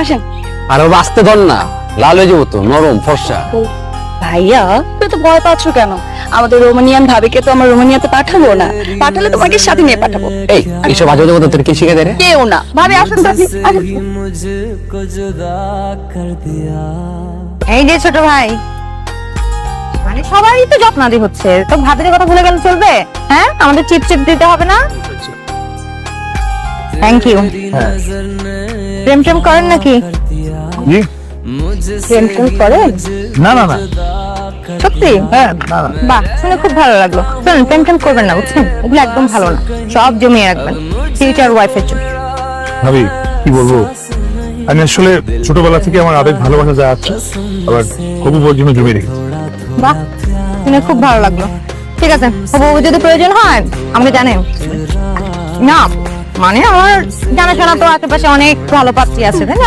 আসেন। আর ও আসতে ধর না, লাল হয়ে যাবো তো, নরম ফর্সা। ভাইয়া তুমি তো ভয় পাচ্ছ কেন? আমাদের রোমানিয়ান ভাবিকে তো আমার রোমানিয়াতে পাঠাবো না, পাঠালে তোমাকে সাথে নিয়ে পাঠাবো। এইসব আজে বাজে কথা তোর কে শিখে দেয় রে? কেউ না ভাবি, আসুন তো আপনি, আসুন। এই যে ছোট ভাই, মানে সবাই তো যত্নাদি হচ্ছে, তো ভাবির কথা ভুলে গেলে চলবে? হ্যাঁ, আমাদের চিপ চিপ দিতে হবে না? Thank you. প্রেম টেম করেন নাকি? জি প্রেম টেম করেন? না না না সত্যি? হ্যাঁ না না বাহ, শুনে খুব ভালো লাগলো। শুনুন, প্রেম টেম করবেন না, বুঝছেন? এগুলো একদম ভালো না, সব জমিয়ে রাখবেন ফিউচার ওয়াইফের জন্য। ভাবি কি বলবো, আমি আসলে ছোটবেলা থেকে আমার আবেগ ভালোবাসা যা আছে আবার কবু বউর জন্য জমিয়ে রেখেছি। বাহ, শুনে খুব ভালো লাগলো। ঠিক আছে, হবু যদি প্রয়োজন হয় আমাকে জানেন। না মানে আমার জানাশোনা তো আশেপাশে অনেক ভালো পাত্রী আছে, তাই না?